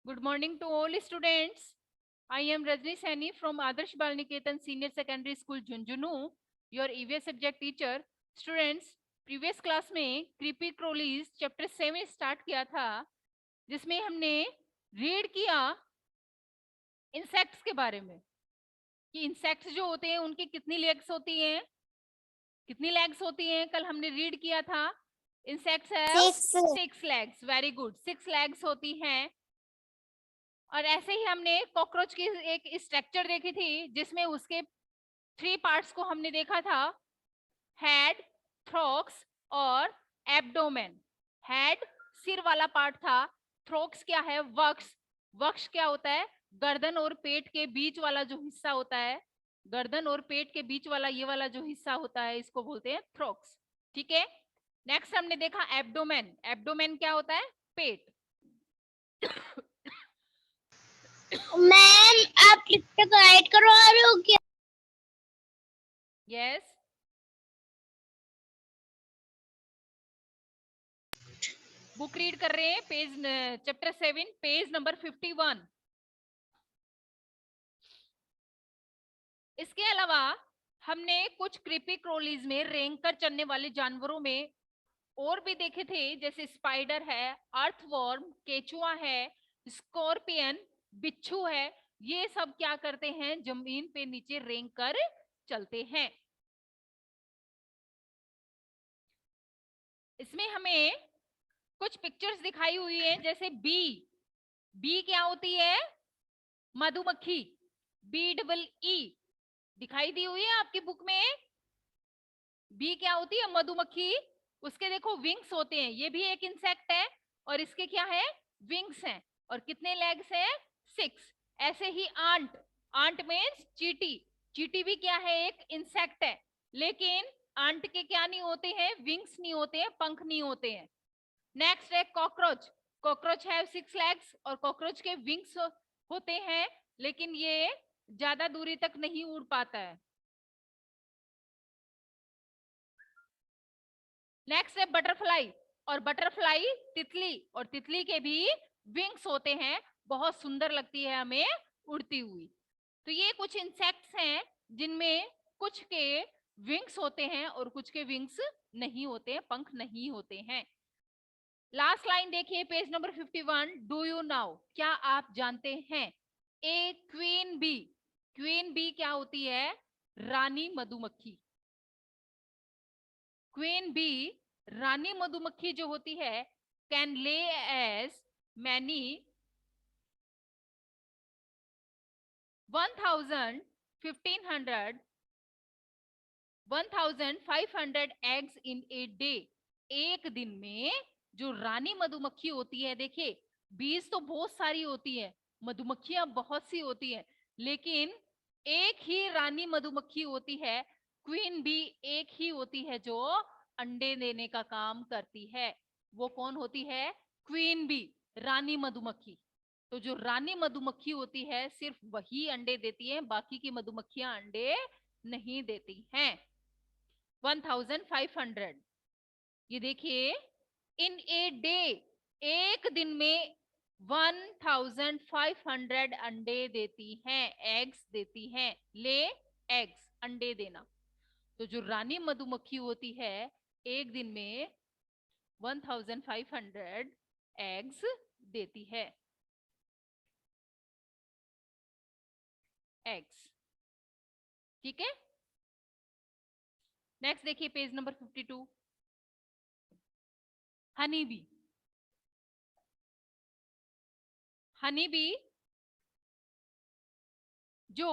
Good morning to all students. I am Rajni Saini from Adarsh Balniketan Senior Secondary School, Junjunu, your EVS subject teacher. Students, previous class में creepy crawlies chapter 7 start किया था, जिसमें हमने read किया insects के बारे में कि insects जो होते हैं उनकी कितनी legs होती हैं, कल हमने read किया था. Insects have 6 legs. Very good. 6 legs होती हैं. और ऐसे ही हमने कॉकरोच की एक स्ट्रक्चर देखी थी जिसमें उसके 3 पार्ट्स को हमने देखा था, हेड, थ्रोक्स और एब्डोमेन. हेड सिर वाला पार्ट था, थ्रोक्स क्या है, वक्स. वक्स क्या होता है, गर्दन और पेट के बीच वाला जो हिस्सा होता है, गर्दन और पेट के बीच वाला ये वाला जो हिस्सा होता है इसको बोलते हैं थ्रोक्स. ठीक है. नेक्स्ट हमने देखा एब्डोमेन. एब्डोमेन क्या होता है, पेट. मैम आप लिखकर गाइड करवा रहे हो क्या? यस. बुक रीड कर रहे हैं, पेज चैप्टर 7 पेज नंबर 51. इसके अलावा हमने कुछ क्रीपी क्रोलीज में रेंग कर चलने वाले जानवरों में और भी देखे थे, जैसे स्पाइडर है, अर्थवॉर्म, केचुआ है, स्कॉर्पियन, बिच्छू है. ये सब क्या करते हैं, जमीन पे नीचे रेंग कर चलते हैं. इसमें हमें कुछ पिक्चर्स दिखाई हुई है, जैसे बी. बी क्या होती है, मधुमक्खी. BEE दिखाई दी हुई है आपकी बुक में. बी क्या होती है, मधुमक्खी. उसके देखो विंग्स होते हैं, ये भी एक इंसेक्ट है और इसके क्या है, विंग्स हैं. और कितने लेग्स हैं, 6. ऐसे ही आंट. आंट मीन्स चीटी. चीटी भी क्या है, एक इंसेक्ट है, लेकिन आंट के क्या नहीं होते हैं, विंग्स नहीं होते हैं, पंख नहीं होते हैं. नेक्स्ट है कॉकरोच. कॉकरोच हैव 6 लेग्स और कॉकरोच के विंग्स होते हैं, लेकिन ये ज्यादा दूरी तक नहीं उड़ पाता है. नेक्स्ट है बटरफ्लाई. और बटरफ्लाई तितली, और तितली के भी विंग्स होते हैं, बहुत सुंदर लगती है हमें उड़ती हुई. तो ये कुछ इंसेक्ट्स हैं जिनमें कुछ के विंग्स होते हैं और कुछ के विंग्स नहीं होते हैं, पंख नहीं होते हैं. लास्ट लाइन देखिए page number 51. Do you know, क्या आप जानते हैं, a queen bee. Queen bee क्या होती है, रानी मधुमक्खी. क्वीन बी, रानी मधुमक्खी जो होती है, can lay as many 1000, 1500, 1500 eggs in a day. एक दिन में जो रानी मधुमक्खी होती है, देखिए बीज तो बहुत सारी होती है, मधुमक्खियां बहुत सी होती है, लेकिन एक ही रानी मधुमक्खी होती है, क्वीन बी एक ही होती है जो अंडे देने का काम करती है. वो कौन होती है, क्वीन बी, रानी मधुमक्खी. तो जो रानी मधुमक्खी होती है सिर्फ वही अंडे देती है, बाकी की मधुमक्खियां अंडे नहीं देती हैं. 1500. ये देखिए, इन ए डे, एक दिन में 1500 अंडे देती हैं, एग्स देती हैं. ले एग्स, अंडे देना. तो जो रानी मधुमक्खी होती है एक दिन में 1500 एग्स देती है. एग्स. ठीक है. नेक्स्ट देखिए page number 52. Honey bee. Honey bee जो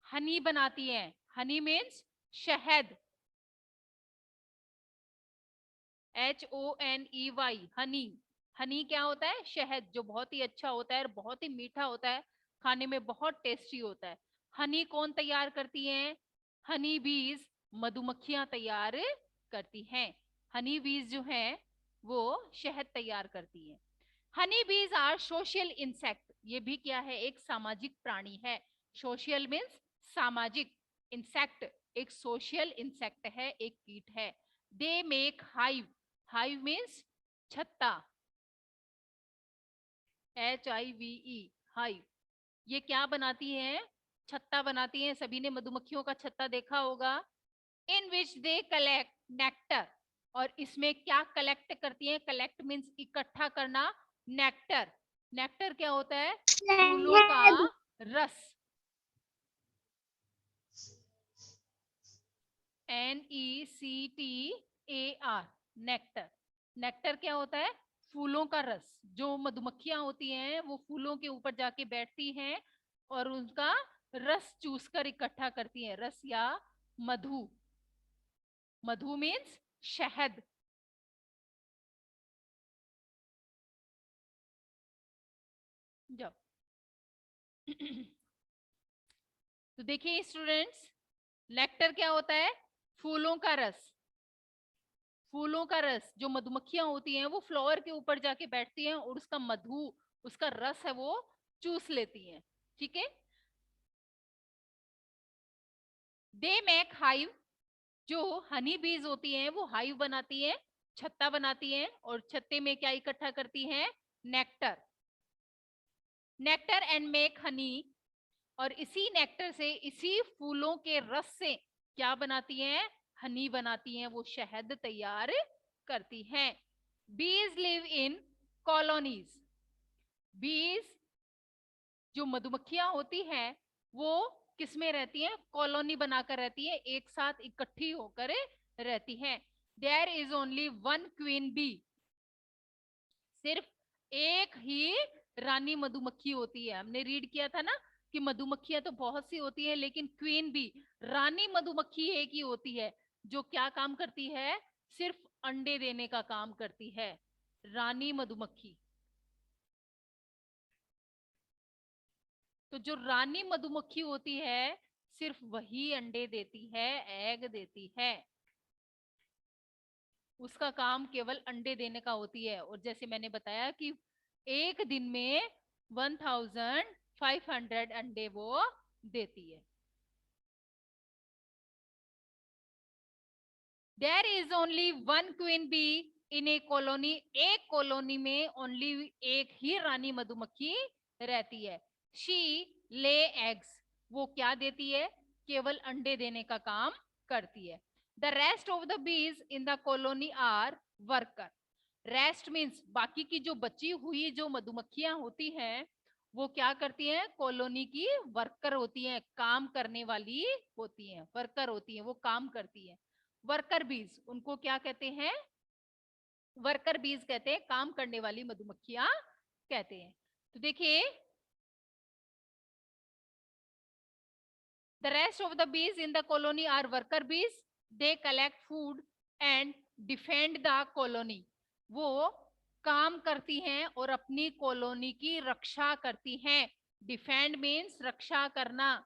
हनी बनाती है, हनी मीन्स शहद. HONEY, हनी. हनी क्या होता है, शहद, जो बहुत ही अच्छा होता है और बहुत ही मीठा होता है, खाने में बहुत टेस्टी होता है. हनी कौन तैयार करती है, हनी बीज मधुमक्खियां तैयार करती हैं. हनी बीज जो है वो शहद तैयार करती है. Honey bees are social insect. ये भी क्या है, एक सामाजिक प्राणी है. सोशल मीन्स सामाजिक, इंसेक्ट एक सोशल इंसेक्ट है, एक कीट है. They make hive. Hive means छत्ता. HIVE, hive. ये क्या बनाती हैं? छत्ता बनाती हैं। सभी ने मधुमक्खियों का छत्ता देखा होगा। इन विच दे कलेक्ट नेक्टर, और इसमें क्या कलेक्ट करती हैं? कलेक्ट मीन्स इकट्ठा करना। नेक्टर, नेक्टर क्या होता है? फूलों का शहद। रस। NECTAR, nectar. नेक्टर क्या होता है? फूलों का रस। जो मधुमक्खियां होती हैं वो फूलों के ऊपर जाके बैठती हैं और उनका रस चूसकर इकट्ठा करती हैं। रस या मधु। मधु मीन्स शहद। जाओ। तो देखिए स्टूडेंट्स, नेक्टर क्या होता है? फूलों का रस। फूलों का रस, जो मधुमक्खियां होती हैं वो फ्लावर के ऊपर जाके बैठती हैं और उसका मधु, उसका रस है वो चूस लेती हैं। ठीक है। दे मेक हाइव, जो हनी बीज होती हैं वो हाइव बनाती हैं, छत्ता बनाती हैं, और छत्ते में क्या इकट्ठा करती हैं? Nectar. Nectar and make Honey, और इसी नेक्टर से, इसी फूलों के रस से क्या बनाती हैं? हनी बनाती हैं, वो शहद तैयार करती हैं। बीज लिव इन कॉलोनीज। बीज, जो मधुमक्खियां होती हैं वो किस में रहती हैं? कॉलोनी बनाकर रहती है, एक साथ इकट्ठी होकर रहती हैं। There is only one queen bee, सिर्फ एक ही रानी मधुमक्खी होती है। हमने रीड किया था ना कि मधुमक्खियां तो बहुत सी होती है, लेकिन क्वीन बी, रानी मधुमक्खी एक ही होती है जो क्या काम करती है? सिर्फ अंडे देने का काम करती है, रानी मधुमक्खी। तो जो रानी मधुमक्खी होती है सिर्फ वही अंडे देती है, एग देती है। उसका काम केवल अंडे देने का होती है। और जैसे मैंने बताया कि एक दिन में 1500 अंडे वो देती है। There is only one queen bee in a colony, एक कॉलोनी में ओनली एक ही रानी मधुमक्खी रहती है। शी ले एग्स, वो क्या देती है? केवल अंडे देने का काम करती है। The rest of the bees in the colony are worker. Rest means बाकी की जो बची हुई जो मधुमक्खियां होती हैं वो क्या करती हैं? कॉलोनी की वर्कर होती हैं, काम करने वाली होती हैं, वर्कर होती हैं, वो काम करती हैं। वर्कर बीज, उनको क्या कहते हैं? वर्कर बीज कहते हैं, काम करने वाली मधुमक्खियां कहते हैं। तो देखिए, the rest of the bees in the colony are worker bees, they collect food and defend the colony. वो काम करती हैं और अपनी कॉलोनी की रक्षा करती हैं। डिफेंड मीन्स रक्षा करना।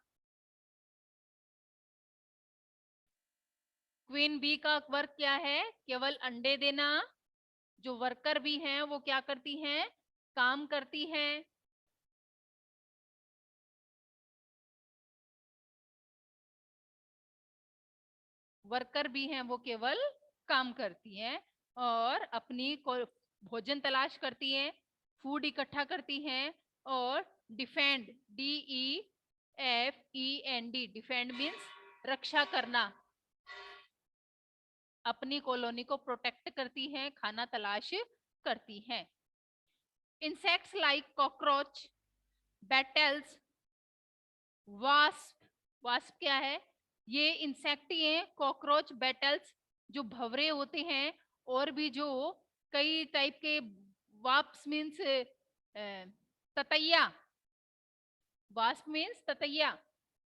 क्वीन बी का वर्क क्या है? केवल अंडे देना। जो वर्कर भी हैं वो क्या करती हैं? काम करती हैं। वर्कर भी हैं वो केवल काम करती हैं और अपनी भोजन तलाश करती हैं, फूड इकट्ठा करती हैं, और डिफेंड, DEFEND, डिफेंड मीन्स रक्षा करना, अपनी कॉलोनी को प्रोटेक्ट करती हैं, खाना तलाश करती हैं। Insects like cockroach, battles, wasp. Wasp क्या है? ये इंसेक्ट ही है। कॉकरोच, बेटल्स, जो भंवरे होते हैं, और भी जो कई टाइप के, वास्प मीन्स ततैया, वास्प मीन्स ततैया,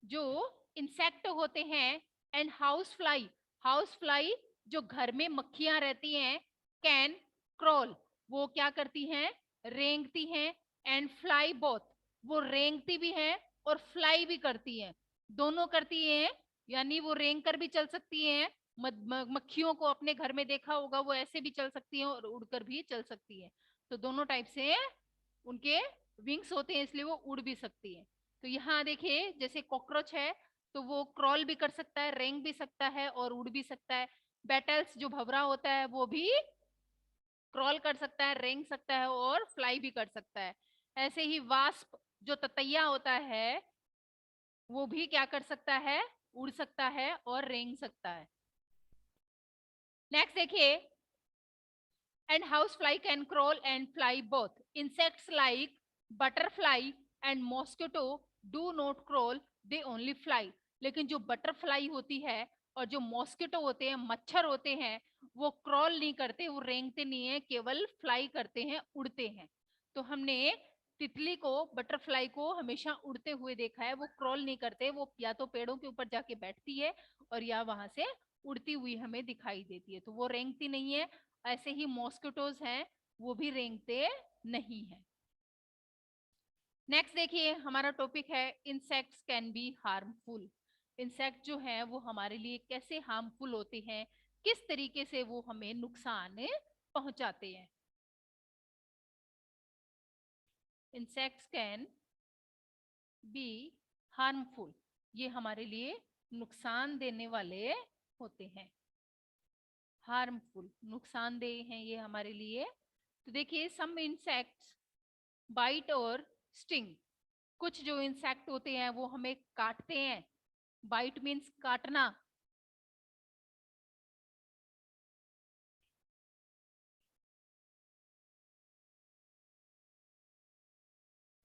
जो इंसेक्ट होते हैं। And house fly, house fly जो घर में मक्खियां रहती हैं। कैन क्रॉल, वो क्या करती हैं? रेंगती हैं। एंड फ्लाई बोथ, वो रेंगती भी हैं और फ्लाई भी करती हैं, दोनों करती हैं। यानी वो रेंग कर भी चल सकती हैं। मक्खियों को अपने घर में देखा होगा, वो ऐसे भी चल सकती हैं और उड़कर भी चल सकती हैं। तो दोनों टाइप से उनके विंग्स होते हैं, इसलिए वो उड़ भी सकती है। तो यहाँ देखिए, जैसे कॉकरोच है तो वो क्रॉल भी कर सकता है, रेंग भी सकता है और उड़ भी सकता है। बेटल्स जो भवरा होता है वो भी क्रॉल कर सकता है, रेंग सकता है और फ्लाई भी कर सकता है। ऐसे ही वास्प जो ततैया होता है वो भी क्या कर सकता है, उड़ सकता है और रेंग सकता है। नेक्स्ट देखिए, and housefly can crawl and fly both. Insects like butterfly and mosquito do not crawl, they only fly. लेकिन जो बटरफ्लाई होती है और जो मॉस्किटो होते हैं, मच्छर होते हैं, वो क्रॉल नहीं करते, वो रेंगते नहीं है, केवल फ्लाई करते हैं, उड़ते हैं। तो हमने तितली को, बटरफ्लाई को हमेशा उड़ते हुए देखा है, वो क्रॉल नहीं करते, वो या तो पेड़ों के ऊपर जाके बैठती है और या वहां से उड़ती हुई हमें दिखाई देती है, तो वो रेंगती नहीं है। ऐसे ही मॉस्किटोज हैं, वो भी रेंगते नहीं है। नेक्स्ट देखिए, हमारा टॉपिक है insects can be harmful. Insect जो है वो हमारे लिए कैसे हार्मफुल होते हैं, किस तरीके से वो हमें नुकसान पहुंचाते हैं। इंसेक्ट्स कैन बी हार्मफुल, ये हमारे लिए नुकसान देने वाले होते हैं। हार्मफुल, नुकसानदेह हैं ये हमारे लिए। तो देखिए, सम इंसेक्ट्स बाइट और स्टिंग। कुछ जो इंसेक्ट होते हैं वो हमें काटते हैं। बाइट मीन्स काटना,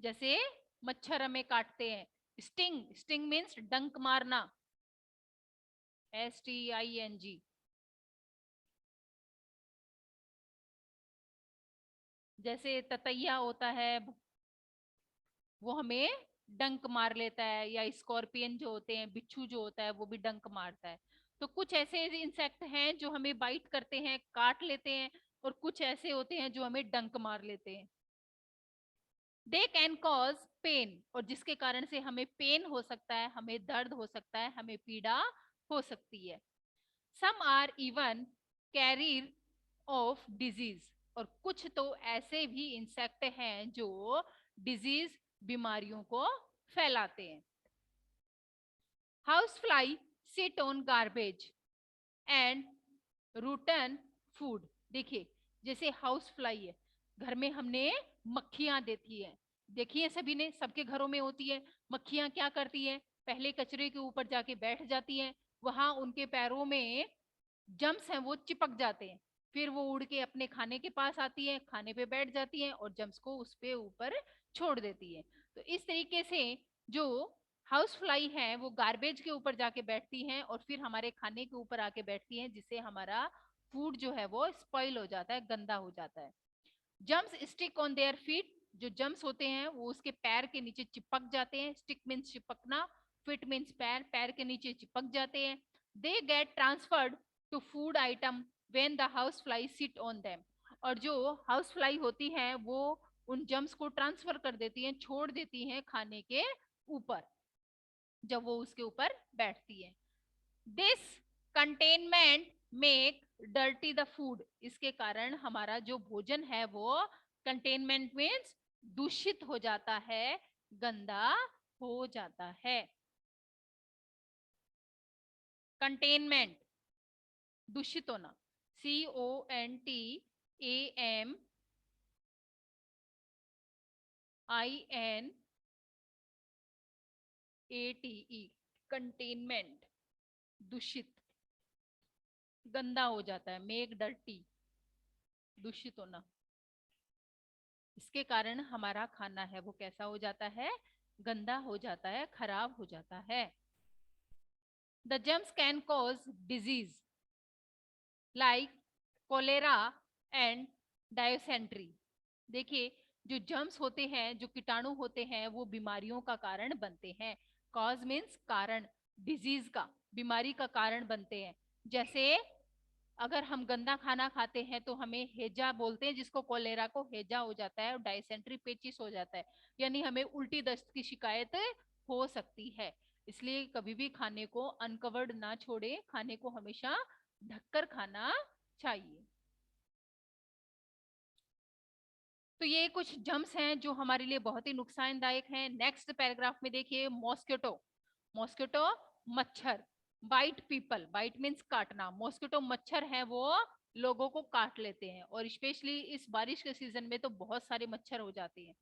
जैसे मच्छर हमें काटते हैं। स्टिंग, स्टिंग मीन्स डंक मारना, STING। जैसे ततैया होता है, वो हमें डंक मार लेता है, या स्कॉर्पियन जो होते हैं, बिच्छू जो होता है, वो भी डंक मारता है। तो कुछ ऐसे इंसेक्ट हैं जो हमें बाइट करते हैं, काट लेते हैं, और कुछ ऐसे होते हैं जो हमें डंक मार लेते हैं। दे कैन कॉज पेन, और जिसके कारण से हमें पेन हो सकता है, हमें दर्द हो सकता है, हमें पीड़ा हो सकती है। Some are even carrier of disease, और कुछ तो ऐसे भी इंसेक्ट हैं जो डिजीज, बीमारियों को फैलाते हैं। House fly sit on garbage and routine food. देखिए, जैसे हाउस फ्लाई है, घर में हमने मक्खियां देती है, देखिए सभी ने, सबके घरों में होती है। मक्खियां क्या करती है, पहले कचरे के ऊपर जाके बैठ जाती हैं, वहां उनके पैरों में जम्स हैं वो चिपक जाते हैं, फिर वो उड़ के अपने खाने के पास आती है, खाने पे बैठ जाती है और जम्स को उस पे ऊपर छोड़ देती है। तो इस तरीके से जो हाउस फ्लाई है वो गार्बेज के ऊपर जाके बैठती हैं और फिर हमारे खाने के ऊपर आके बैठती हैं, जिससे हमारा फूड जो है वो स्पॉइल हो जाता है, गंदा हो जाता है। Germs stick on their feet, जो जम्स होते हैं वो उसके पैर के नीचे चिपक जाते हैं। स्टिक मीन्स चिपकना, फिट मीन्स पैर, पैर के नीचे चिपक जाते हैं। They get transferred to food item when the house fly sit on them, और जो हाउस फ्लाई होती हैं वो उन जम्स को ट्रांसफर कर देती हैं, छोड़ देती हैं खाने के ऊपर, जब वो उसके ऊपर बैठती है। This containment make dirty the food, इसके कारण हमारा जो भोजन है वो कंटेनमेंट मीन्स दूषित हो जाता है, गंदा हो जाता है। कंटेनमेंट, दूषित होना, CONTAMINATE, कंटेनमेंट, दूषित, गंदा हो जाता है। मेक डर्टी, दूषित होना, इसके कारण हमारा खाना है वो कैसा हो जाता है, गंदा हो जाता है, खराब हो जाता है। The germs can cause disease like cholera and dysentery. देखिए, जो जर्म्स होते हैं, जो कीटाणु होते हैं, वो बीमारियों का कारण बनते हैं। कॉज मीन्स कारण, डिजीज का, बीमारी का कारण बनते हैं। जैसे अगर हम गंदा खाना खाते हैं तो हमें हेजा बोलते हैं, जिसको कोलेरा को हेजा हो जाता है, और डायसेंट्री पेचिस हो जाता है, यानी हमें उल्टी दस्त की शिकायत हो सकती है। इसलिए कभी भी खाने को अनकवर्ड ना छोड़े, खाने को हमेशा ढककर खाना चाहिए। तो ये कुछ जम्स हैं जो हमारे लिए बहुत ही नुकसानदायक हैं। नेक्स्ट पैराग्राफ में देखिए, मॉस्किटो। मॉस्किटो मच्छर, बाइट पीपल, बाइट मीन्स काटना। मॉस्किटो मच्छर है वो लोगों को काट लेते हैं, और स्पेशली इस बारिश के सीजन में तो बहुत सारे मच्छर हो जाते हैं।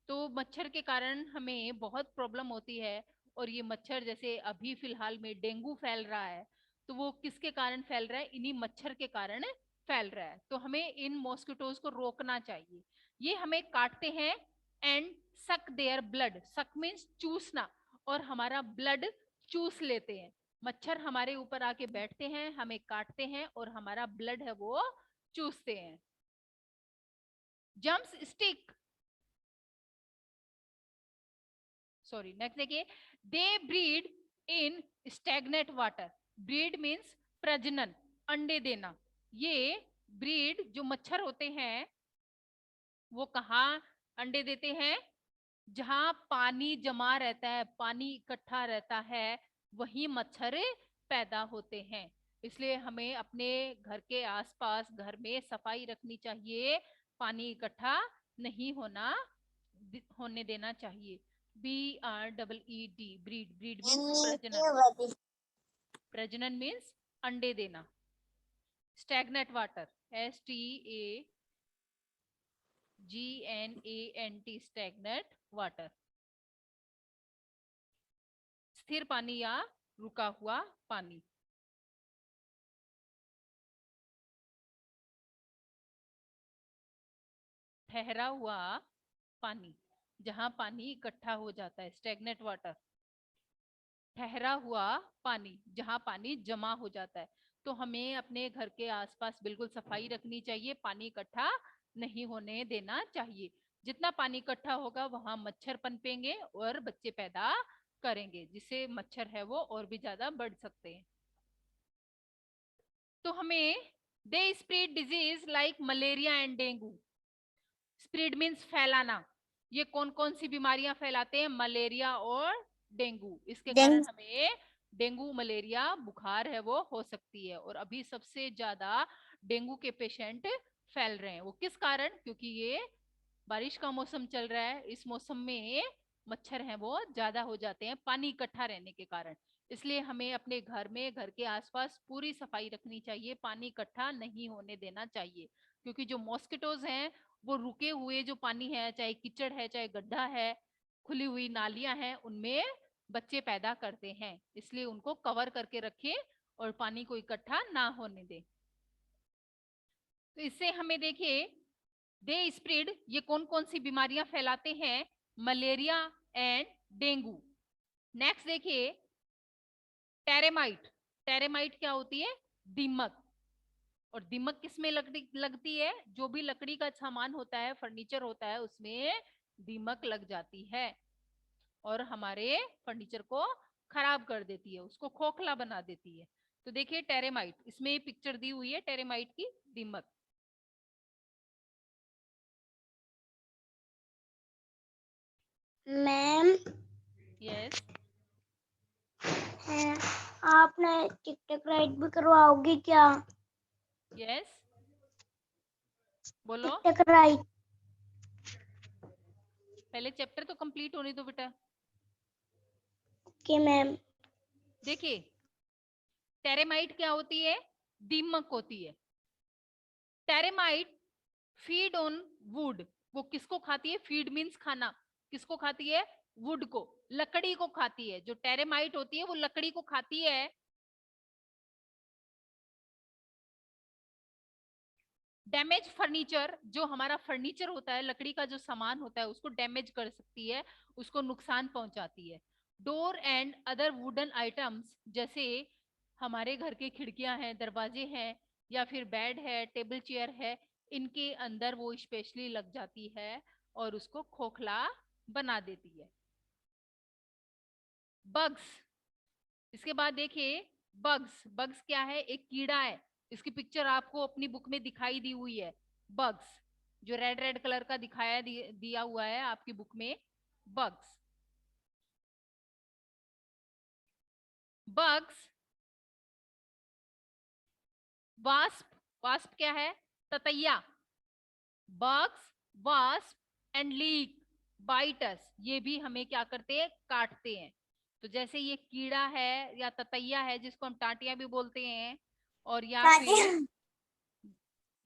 तो मच्छर के कारण हमें बहुत प्रॉब्लम होती है। और ये मच्छर जैसे अभी फिलहाल में डेंगू फैल रहा है, तो वो किसके कारण फैल रहा है? इन्हीं मच्छर के कारण फैल रहा है। तो हमें इन मॉस्किटोज को रोकना चाहिए। ये हमें काटते हैं एंड सक देयर ब्लड। सक मीन्स चूसना, और हमारा ब्लड चूस लेते हैं। मच्छर हमारे ऊपर आके बैठते हैं, हमें काटते हैं और हमारा ब्लड है वो चूसते हैं। जम्स स्टिक, सॉरी, नेक्स्ट देखिए, they breed in stagnant water. Breed means प्रजनन, अंडे देना। ये ब्रीड जो मच्छर होते हैं वो कहाँ अंडे देते हैं? जहां पानी जमा रहता है, पानी इकट्ठा रहता है, वहीं मच्छर पैदा होते हैं। इसलिए हमें अपने घर के आसपास, घर में सफाई रखनी चाहिए। पानी इकट्ठा नहीं होने देना चाहिए। BREED, breed. ब्रीड मीन्स प्रजनन। प्रजनन मीन्स अंडे देना। Stagnate water, STAGNANT, stagnate water, स्थिर पानी या रुका हुआ पानी। ठहरा हुआ पानी, जहां पानी इकट्ठा हो जाता है, स्टैग्नेट वाटर। ठहरा हुआ पानी, जहां पानी जमा हो जाता है। तो हमें अपने घर के आसपास बिल्कुल सफाई रखनी चाहिए, पानी इकट्ठा नहीं होने देना चाहिए। जितना पानी इकट्ठा होगा वहां मच्छर पनपेंगे और बच्चे पैदा करेंगे, जिससे मच्छर है वो और भी ज्यादा बढ़ सकते हैं। तो हमें they spread disease like malaria and dengue. Spread means फैलाना। ये कौन कौन सी बीमारियां फैलाते हैं? मलेरिया और डेंगू। इसके कारण हमें डेंगू मलेरिया बुखार है वो हो सकती है। और अभी सबसे ज्यादा डेंगू के पेशेंट फैल रहे हैं। वो किस कारण? क्योंकि ये बारिश का मौसम चल रहा है, इस मौसम में मच्छर हैं वो ज्यादा हो जाते हैं पानी इकट्ठा रहने के कारण। इसलिए हमें अपने घर में, घर के आसपास पूरी सफाई रखनी चाहिए, पानी इकट्ठा नहीं होने देना चाहिए। क्योंकि जो मॉस्किटोज हैं वो रुके हुए जो पानी है, चाहे कीचड़ है, चाहे गड्ढा है, खुली हुई नालियां हैं, उनमें बच्चे पैदा करते हैं। इसलिए उनको कवर करके रखें और पानी को इकट्ठा ना होने दें। तो इससे हमें देखिए, दे स्प्रेड, ये कौन कौन सी बीमारियां फैलाते हैं? Malaria and dengue. नेक्स्ट देखिए, टेरेमाइट। टेरेमाइट क्या होती है? दीमक। और दीमक किस में लगती है? जो भी लकड़ी का सामान होता है, फर्नीचर होता है, उसमें दीमक लग जाती है और हमारे फर्नीचर को खराब कर देती है, उसको खोखला बना देती है। तो देखिए टेरेमाइट, इसमें पिक्चर दी हुई है टेरेमाइट की, दीमक। मैम, यस, आपने टिकटॉक राइड भी करवाओगी क्या? यस, बोलो। TikTok ride. पहले चैप्टर तो कंप्लीट होने दो बेटा। Okay ma'am. देखिए, टेरेमाइट क्या होती है? दीमक होती है। टेरेमाइट फीड ऑन वुड। वो किसको खाती है? फीड मीन्स खाना। किसको खाती है? वुड को, लकड़ी को खाती है। जो टेरेमाइट होती है वो लकड़ी को खाती है। डैमेज फर्नीचर, जो हमारा फर्नीचर होता है, लकड़ी का जो सामान होता है, उसको डैमेज कर सकती है, उसको नुकसान पहुंचाती है। Door and other wooden items, जैसे हमारे घर के खिड़कियां हैं, दरवाजे हैं, या फिर बेड है, टेबल चेयर है, इनके अंदर वो स्पेशली लग जाती है और उसको खोखला बना देती है। बग्स, इसके बाद देखिए, बग्स। बग्स क्या है? एक कीड़ा है। इसकी पिक्चर आपको अपनी बुक में दिखाई दी हुई है। बग्स, जो रेड रेड कलर का दिया हुआ है आपकी बुक में, बग्स। Bugs, wasp. वास्प क्या है? ततैया। Bugs, wasp and leak bites, ये भी हमें क्या करते हैं? काटते हैं। तो जैसे ये कीड़ा है या ततैया है, जिसको हम टाटिया भी बोलते हैं, और या फिर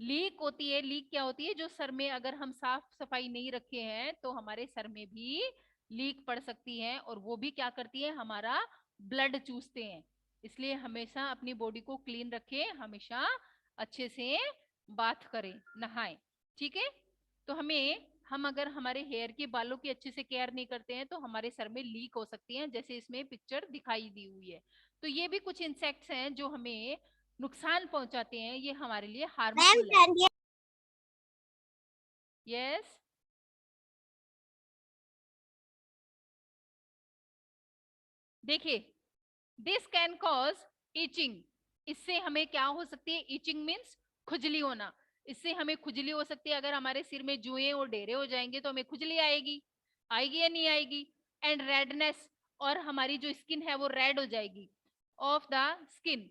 लीक होती है, लीक क्या होती है, जो सर में अगर हम साफ सफाई नहीं रखे हैं तो हमारे सर में भी लीक पड़ सकती है, और वो भी क्या करती है, हमारा ब्लड चूसते हैं। इसलिए हमेशा अपनी बॉडी को क्लीन रखें, हमेशा अच्छे से बाथ करें, नहाएं। ठीक है, तो हम अगर हमारे हेयर के बालों की अच्छे से केयर नहीं करते हैं तो हमारे सर में लीक हो सकती है, जैसे इसमें पिक्चर दिखाई दी हुई है। तो ये भी कुछ इंसेक्ट्स हैं जो हमें नुकसान पहुंचाते हैं, ये हमारे लिए मैम हार्मफुल है। कर दिया। यस, देखिए, दिस कैन कॉज इचिंग। इससे हमें क्या हो सकती है, इचिंग मीन्स खुजली होना। इससे हमें खुजली हो सकती है, अगर हमारे सिर में जुएं और डेरे हो जाएंगे तो हमें खुजली आएगी, आएगी या नहीं आएगी। एंड रेडनेस, और हमारी जो स्किन है वो रेड हो जाएगी ऑफ द स्किन।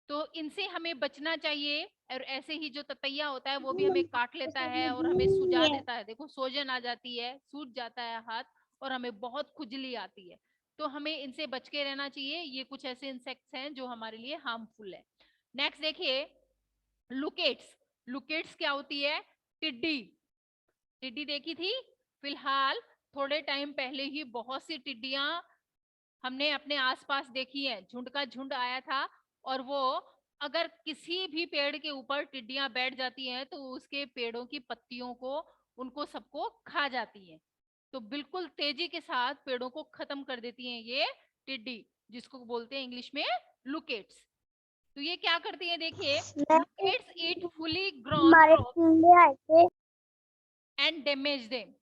तो इनसे हमें बचना चाहिए। और ऐसे ही जो ततैया होता है वो भी हमें काट लेता है और हमें सुजा देता है, देखो सोजन आ जाती है, सूज जाता है हाथ, और हमें बहुत खुजली आती है। तो हमें इनसे बच के रहना चाहिए, ये कुछ ऐसे इंसेक्ट्स हैं जो हमारे लिए हार्मफुल है। नेक्स्ट देखिए, लुकेट्स। लुकेट्स क्या होती है, टिड्डी। टिड्डी देखी थी, फिलहाल थोड़े टाइम पहले ही बहुत सी टिड्डियां हमने अपने आसपास देखी है, झुंड का झुंड आया था। और वो अगर किसी भी पेड़ के ऊपर टिड्डियां बैठ जाती हैं तो उसके पेड़ों की पत्तियों को, उनको सबको खा जाती हैं। तो बिल्कुल तेजी के साथ पेड़ों को खत्म कर देती हैं ये टिड्डी, जिसको बोलते हैं इंग्लिश में लुकेट्स। तो ये क्या करती है, देखिए, मैम लुकेट्स ईट फुली ग्रोन हमारे क्रॉप टीले आए थे। And damage them.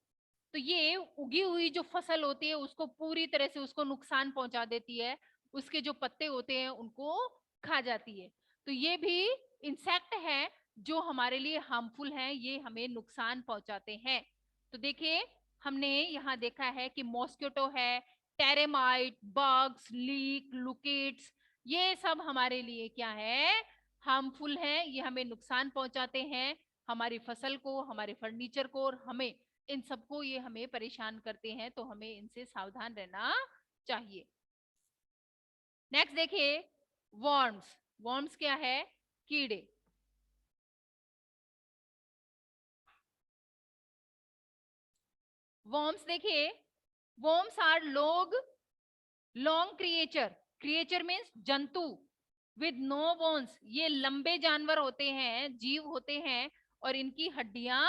तो ये उगी हुई जो फसल होती है उसको पूरी तरह से उसको नुकसान पहुंचा देती है, उसके जो पत्ते होते हैं उनको खा जाती है। तो ये भी इंसेक्ट है जो हमारे लिए हार्मफुल हैं, ये हमें नुकसान पहुंचाते हैं। तो देखिए, हमने यहाँ देखा है कि मॉस्किटो है, टेरेमाइट, बग्स, लीक, लुकेट्स, ये सब हमारे लिए क्या है, हार्मफुल है। ये हमें नुकसान पहुंचाते हैं, हमारी फसल को, हमारे फर्नीचर को, और हमें इन सबको ये हमें परेशान करते हैं, तो हमें इनसे सावधान रहना चाहिए। नेक्स्ट देखिए, वॉर्म्स। वॉर्म्स क्या है, कीड़े। वॉर्म्स देखिए, worms are long creature. Creature means जंतु विद नो बोन्स। ये लंबे जानवर होते हैं, जीव होते हैं, और इनकी हड्डियां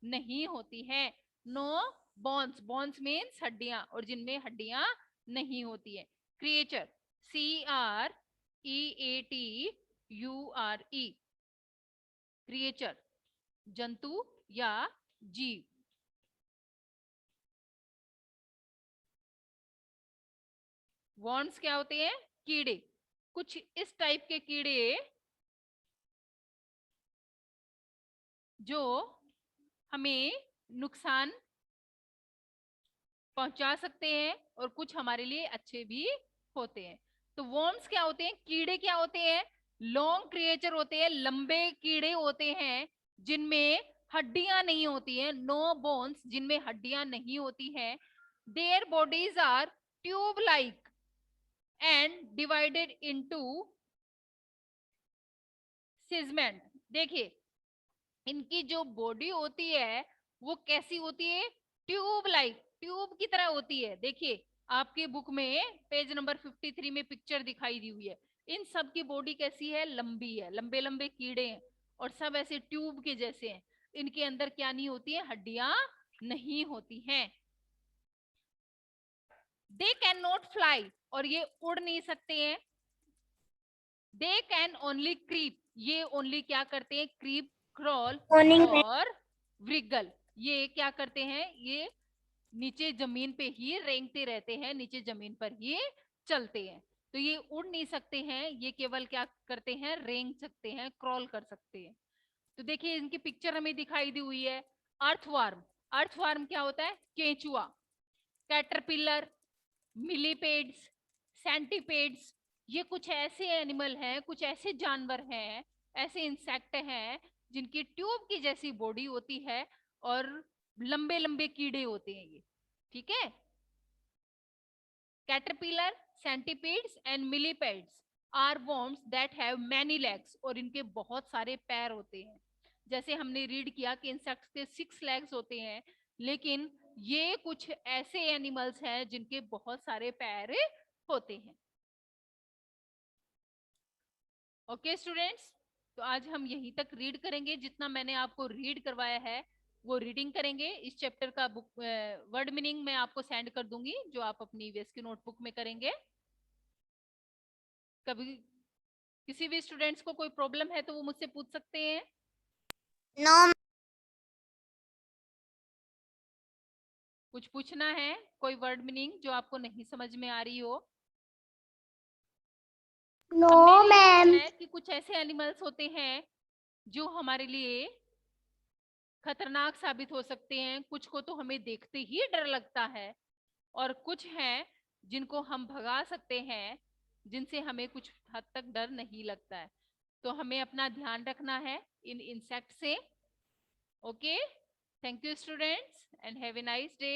नहीं होती हैं। नो बोन्स, बोन्स मीन्स हड्डियां, और जिनमें हड्डियां नहीं होती है। क्रिएचर, CREATURE, क्रिएचर, जंतु या जीव। वॉर्म्स क्या होते हैं, कीड़े। कुछ इस टाइप के कीड़े जो हमें नुकसान पहुंचा सकते हैं, और कुछ हमारे लिए अच्छे भी होते हैं। तो वॉर्म्स क्या होते हैं, कीड़े क्या होते हैं, लॉन्ग क्रिएचर होते हैं, लंबे कीड़े होते हैं, जिनमें हड्डियां नहीं होती हैं, नो बोन्स, जिनमें हड्डियां नहीं होती हैं। Their bodies are tube like and divided into segment. देखिए, इनकी जो बॉडी होती है वो कैसी होती है, ट्यूब लाइक, ट्यूब की तरह होती है। देखिए, आपके बुक में पेज नंबर 53 में पिक्चर दिखाई दी हुई है। इन सब की बॉडी कैसी है, लंबी है, लंबे लंबे कीड़े हैं, और सब ऐसे ट्यूब के जैसे हैं। इनके अंदर क्या नहीं होती है, हड्डियां नहीं होती हैं। दे कैन नॉट फ्लाई, और ये उड़ नहीं सकते हैं। दे कैन ओनली क्रीप, ये ओनली क्या करते हैं, क्रीप, क्रॉल मॉर्निंग में और व्रिगल। ये क्या करते हैं, ये नीचे जमीन पे ही रेंगते रहते हैं, नीचे जमीन पर ही चलते हैं। तो ये उड़ नहीं सकते हैं, ये केवल क्या करते हैं, रेंग सकते हैं, क्रॉल कर सकते हैं। तो देखिए, इनकी पिक्चर हमें दिखाई दी हुई है। अर्थवर्म। अर्थवर्म क्या होता है, केंचुआ। कैटरपिलर, मिलीपेड्स, सेंटीपेड्स, ये कुछ ऐसे एनिमल हैं, कुछ ऐसे जानवर हैं, ऐसे इंसेक्ट हैं जिनकी ट्यूब की जैसी बॉडी होती है और लंबे लंबे कीड़े होते हैं ये। ठीक है, caterpillar, centipedes and millipedes are worms that have many legs, और इनके बहुत सारे पैर होते हैं। जैसे हमने रीड किया कि इंसेक्ट्स के 6 लेग्स होते हैं, लेकिन ये कुछ ऐसे एनिमल्स हैं जिनके बहुत सारे पैर होते हैं। ओके स्टूडेंट्स, तो आज हम यहीं तक रीड करेंगे। जितना मैंने आपको रीड करवाया है वो रीडिंग करेंगे। इस चैप्टर का बुक वर्ड मीनिंग मैं आपको सेंड कर दूंगी, जो आप अपनी ईवीएस की नोटबुक में करेंगे। कभी किसी भी स्टूडेंट्स को कोई प्रॉब्लम है तो वो मुझसे पूछ सकते हैं। नो कुछ पूछना है, कोई वर्ड मीनिंग जो आपको नहीं समझ में आ रही हो? नो हमने रीड मैम। किया है कि कुछ ऐसे एनिमल्स होते हैं जो हमारे लिए खतरनाक साबित हो सकते हैं, कुछ को तो हमें देखते ही डर लगता है, और कुछ हैं जिनको हम भगा सकते हैं, जिनसे हमें कुछ हद तक डर नहीं लगता है। तो हमें अपना ध्यान रखना है इन इंसेक्ट से। Okay, thank you students and have a nice day.